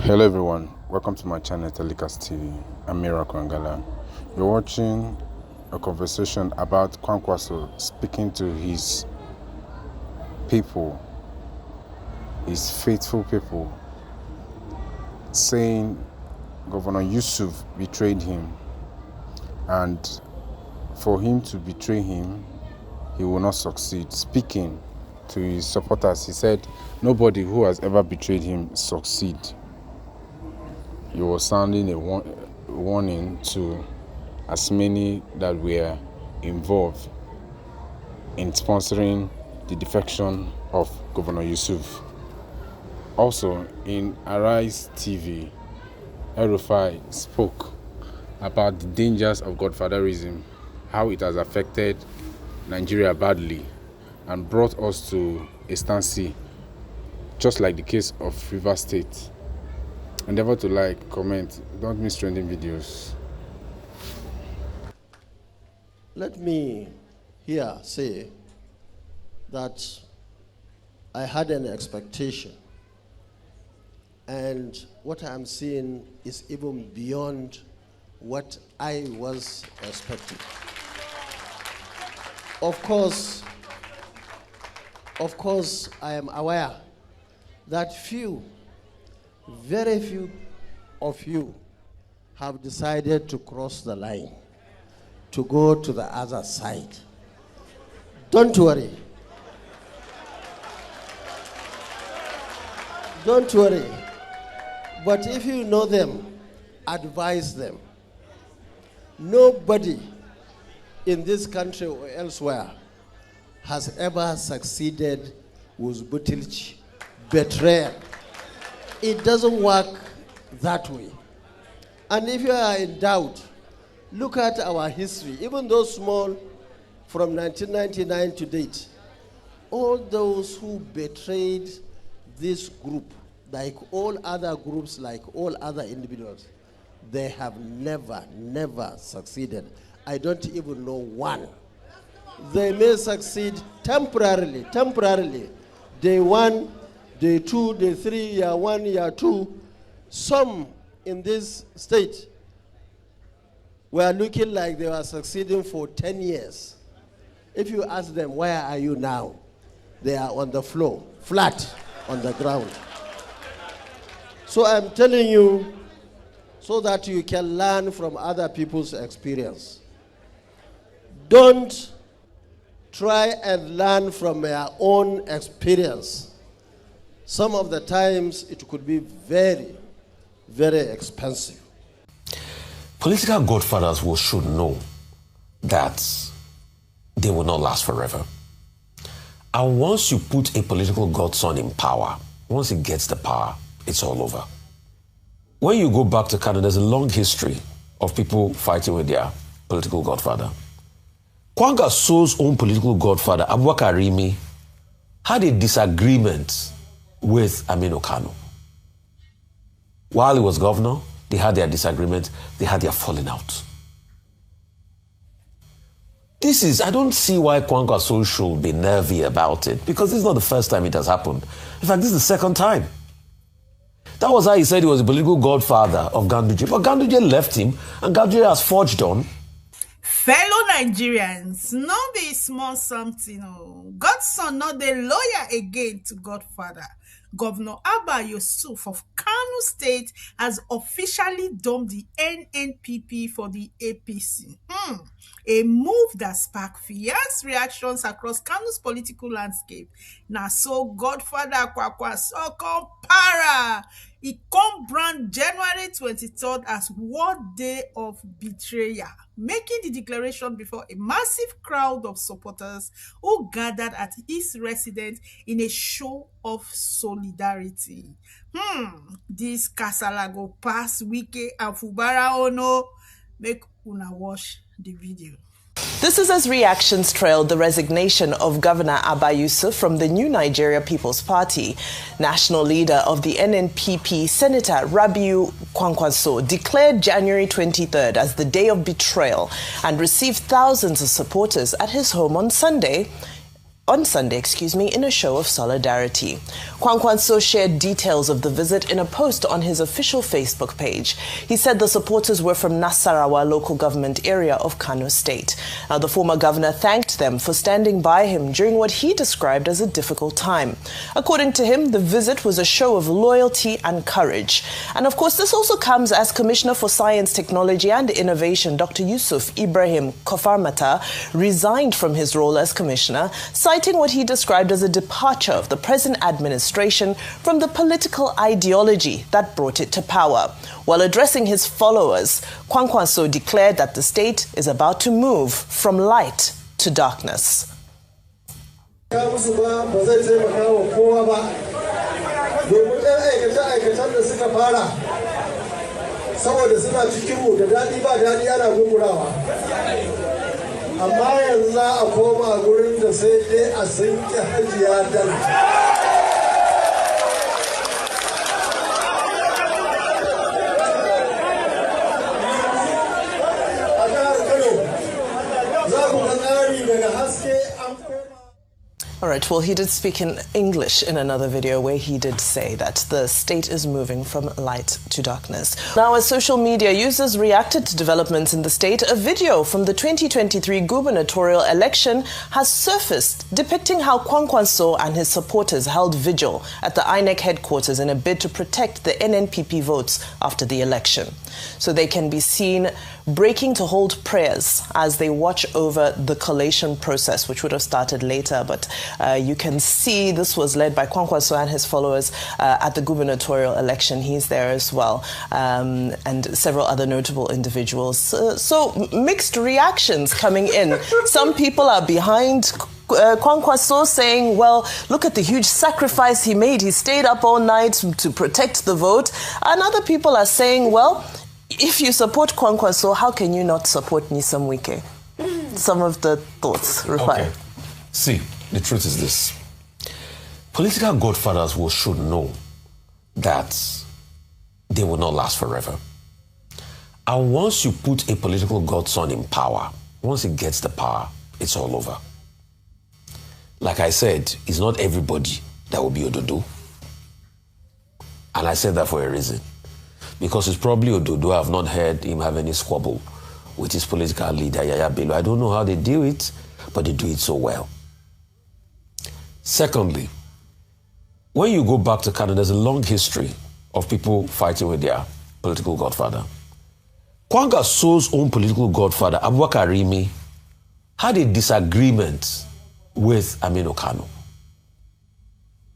Hello everyone, welcome to my channel Telecast TV. I'm Mira Kwangala. You're watching a conversation about Kwankwaso speaking to his people, his faithful people, saying Governor Yusuf betrayed him, and for him to betray him, he will not succeed. Speaking to his supporters, he said, nobody who has ever betrayed him succeed. He was sounding a warning to as many that were involved in sponsoring the defection of Governor Yusuf. Also, in Arise TV, El-Rufai spoke about the dangers of godfatherism, how it has affected Nigeria badly, and brought us to a standstill, just like the case of Rivers State. Endeavor to like, comment, don't miss trending videos. Let me here say that I had an expectation, and what I'm seeing is even beyond what I was expecting. Of course, I am aware that very few of you have decided to cross the line, to go to the other side. Don't worry. Don't worry. But if you know them, advise them. Nobody in this country or elsewhere has ever succeeded with betrayal. It doesn't work that way. And if you are in doubt, look at our history, even though small, from 1999 to date. All those who betrayed this group, like all other groups, like all other individuals, they have never succeeded. I don't even know one. They may succeed temporarily. Day one, day two, day three, year one, year two. Some in this state were looking like they were succeeding for 10 years. If you ask them, where are you now? They are on the floor, flat on the ground. So I'm telling you, so that you can learn from other people's experience. Don't try and learn from your own experience. Some of the times it could be very expensive. Political godfathers should know that they will not last forever. And once you put a political godson in power, once he gets the power, it's all over. When you go back to Kano, there's a long history of people fighting with their political godfather. Kwankwaso's own political godfather, Abba Kabir, had a disagreement with Aminu Kano. While he was governor, they had their disagreement, they had their falling out. I don't see why Kwankwaso should be nervy about it, because this is not the first time it has happened. In fact, this is the second time. That was how he said he was the political godfather of Ganduje, but Ganduje left him, and Ganduje has forged on. Fellow Nigerians, no be small something. Godson not the lawyer again to Godfather. Governor Abba Yusuf of Kano State has officially dumped the NNPP for the APC. A move that sparked fierce reactions across Kano's political landscape. Now, so Godfather Kwankwasiyya come para. He come brand January 23rd as World Day of Betrayal, making the declaration before a massive crowd of supporters who gathered at his residence in a show of solidarity. This kasala go pass Wike and Fubara Ono. Make una watch the video. This is as reactions trailed the resignation of Governor Abba Yusuf from the New Nigeria People's Party. National leader of the NNPP, Senator Rabiu Kwankwaso, declared January 23rd as the day of betrayal and received thousands of supporters at his home on Sunday. in a show of solidarity. Kwankwaso shared details of the visit in a post on his official Facebook page. He said the supporters were from Nasarawa local government area of Kano State. Now, the former governor thanked them for standing by him during what he described as a difficult time. According to him, the visit was a show of loyalty and courage. And of course, this also comes as Commissioner for Science, Technology and Innovation, Dr. Yusuf Ibrahim Kofarmata, resigned from his role as commissioner, citing what he described as a departure of the present administration from the political ideology that brought it to power. While addressing his followers, Kwankwaso declared that the state is about to move from light to darkness. Amma yanzu za a koma gurin da sai dai a sinke hajiya dan. A jihar Kano za ku ga tsari daga haske an koma. All right, well, he did speak in English in another video where he did say that the state is moving from light to darkness. Now, as social media users reacted to developments in the state, a video from the 2023 gubernatorial election has surfaced depicting how Kwankwaso and his supporters held vigil at the INEC headquarters in a bid to protect the NNPP votes after the election. So they can be seen breaking to hold prayers as they watch over the collation process, which would have started later. But you can see this was led by Kwankwaso and his followers at the gubernatorial election. He's there as well, and several other notable individuals. So mixed reactions coming in. Some people are behind Kwankwaso, saying, well, look at the huge sacrifice he made. He stayed up all night to protect the vote. And other people are saying, well, if you support Kwankwaso, how can you not support Nyesom Wike? Some of the thoughts. Rufai. Okay. See, the truth is this. Political godfathers should know that they will not last forever. And once you put a political godson in power, once he gets the power, it's all over. Like I said, it's not everybody that will be Ododo. And I said that for a reason. Because it's probably Ododo. I have not heard him have any squabble with his political leader, Yaya Bello. I don't know how they do it, but they do it so well. Secondly, when you go back to Kano, there's a long history of people fighting with their political godfather. Kwankwaso's own political godfather, Abubakar Rimi, had a disagreement with Aminu Kano.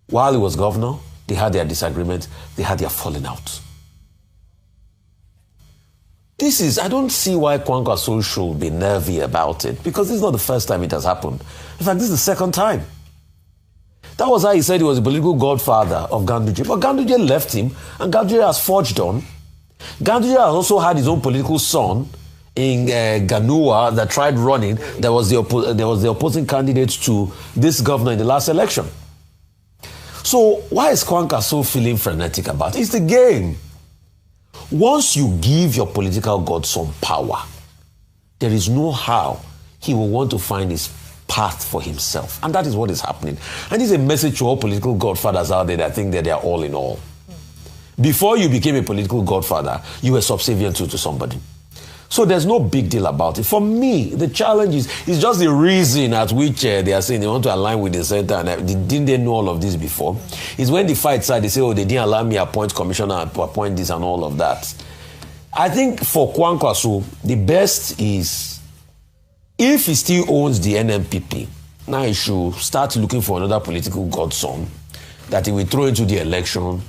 While he was governor, they had their disagreement, they had their falling out. I don't see why Kwankwaso should be nervy about it, because this is not the first time it has happened. In fact, this is the second time. That was how he said he was a political godfather of Ganduje. But Ganduje left him, and Ganduje has forged on. Ganduje has also had his own political son in Ganua that tried running. There was the opposing candidate to this governor in the last election. So why is Kwankwaso feeling frenetic about it? It's the game. Once you give your political godson power, there is no how he will want to find his path for himself. And that is what is happening. And it's a message to all political godfathers out there that think that they are all in all. Before you became a political godfather, you were subservient to somebody. So there's no big deal about it. For me, the challenge is just the reason at which they are saying they want to align with the center, and didn't they know all of this before? Is when the fight side, they say, oh, they didn't allow me to appoint commissioner and appoint this and all of that. I think for Kwankwaso, the best is, if he still owns the NNPP, now he should start looking for another political godson that he will throw into the election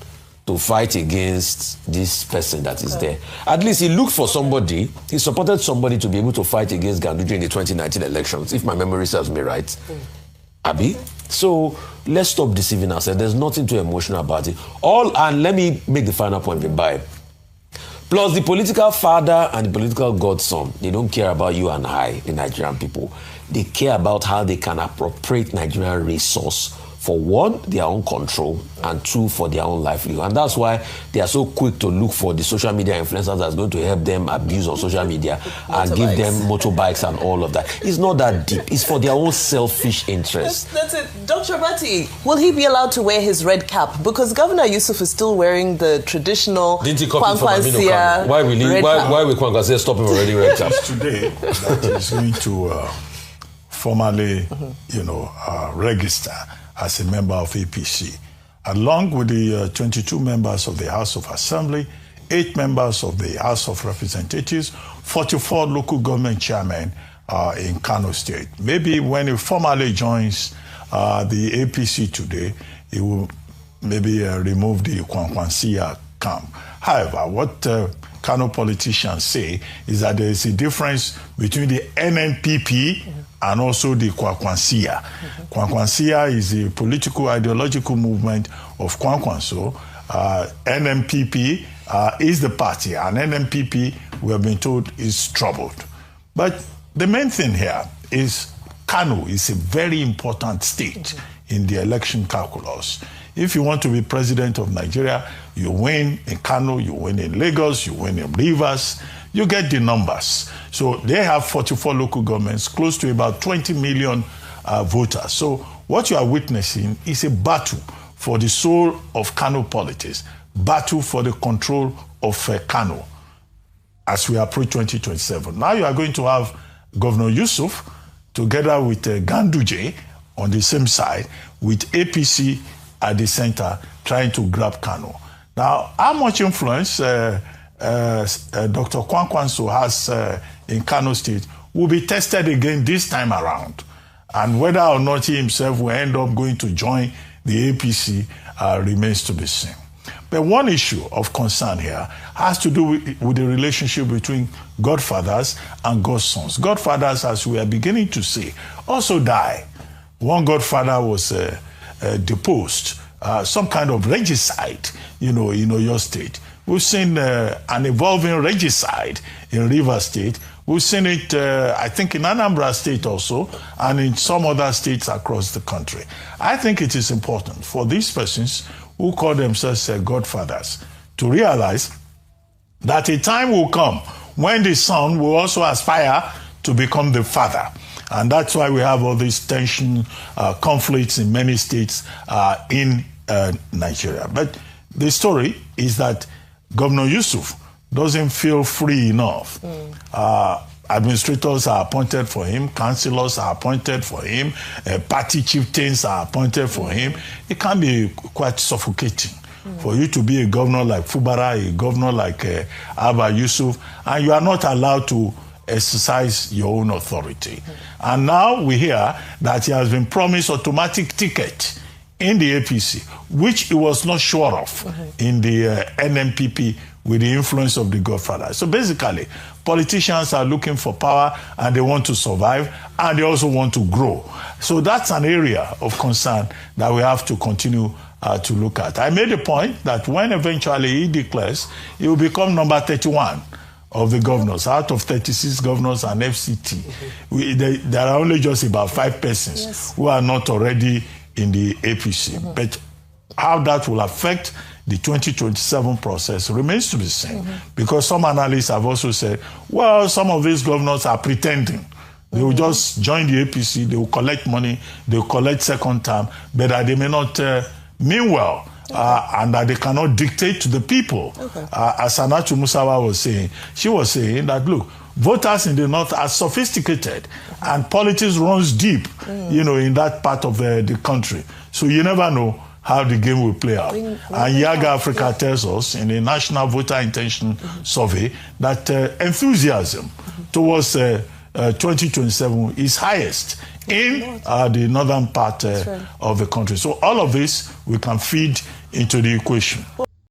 to fight against this person that is there. At least he looked for somebody, he supported somebody to be able to fight against Ganduje in the 2019 elections, if my memory serves me right. Abi? So let's stop deceiving ourselves. There's nothing too emotional about it. And let me make the final point, Vibai. Plus, the political father and the political godson, they don't care about you and I, the Nigerian people. They care about how they can appropriate Nigerian resource for one, their own control, and two, for their own livelihood. And that's why they are so quick to look for the social media influencers that's going to help them abuse on social media and give them motorbikes and all of that. It's not that deep. It's for their own selfish interests. That's it. Dr. Bati, will he be allowed to wear his red cap? Because Governor Yusuf is still wearing the traditional Kwankwasiyya. Why will Kwankwasiyya stop him already red cap? Today, that is going to formally, register as a member of APC, along with the 22 members of the House of Assembly, 8 members of the House of Representatives, 44 local government chairmen in Kano State. Maybe when he formally joins the APC today, he will maybe remove the Kwankwasiyya camp. However, what Kano politicians say is that there is a difference between the NNPP and also the Kwankwasiyya. Kwankwasiyya is a political ideological movement of Kwankwaso. NNPP is the party, and NNPP, we have been told, is troubled. But the main thing here is Kano is a very important state in the election calculus. If you want to be president of Nigeria, you win in Kano, you win in Lagos, you win in Rivers, you get the numbers. So they have 44 local governments, close to about 20 million voters. So what you are witnessing is a battle for the soul of Kano politics, battle for the control of Kano as we approach 2027. Now you are going to have Governor Yusuf together with Ganduje on the same side, with APC at the center trying to grab Kano. Now, how much influence Dr. Kwankwaso has in Kano State will be tested again this time around. And whether or not he himself will end up going to join the APC remains to be seen. But one issue of concern here has to do with the relationship between godfathers and godsons. Godfathers, as we are beginning to see, also die. One godfather was deposed, some kind of regicide, in your state. We've seen an evolving regicide in Rivers State. We've seen it, I think, in Anambra State also, and in some other states across the country. I think it is important for these persons who call themselves godfathers to realize that a time will come when the son will also aspire to become the father. And that's why we have all these tension, conflicts in many states in Nigeria. But the story is that Governor Yusuf doesn't feel free enough. Administrators are appointed for him, councillors are appointed for him, party chieftains are appointed for him. It can be quite suffocating for you to be a governor like Fubara, a governor like Abba Yusuf, and you are not allowed to exercise your own authority. And now we hear that he has been promised automatic ticket in the APC, which he was not sure of in the NNPP with the influence of the godfather. So basically, politicians are looking for power and they want to survive and they also want to grow. So that's an area of concern that we have to continue to look at. I made a point that when eventually he declares, he will become number 31 of the governors, out of 36 governors and FCT. There are only just about 5 persons who are not already in the APC. But how that will affect the 2027 process remains to be seen. Because some analysts have also said, well, some of these governors are pretending. They will just join the APC, they will collect money, they will collect second term, but that they may not mean well. And that they cannot dictate to the people. As Rabiu Musa was saying, she was saying that, look, voters in the north are sophisticated and politics runs deep, in that part of the country. So you never know how the game will play out. And Yaga Africa tells us in the National Voter Intention Survey that enthusiasm towards 2027 is highest in the northern part of the country. So all of this we can feed into the equation.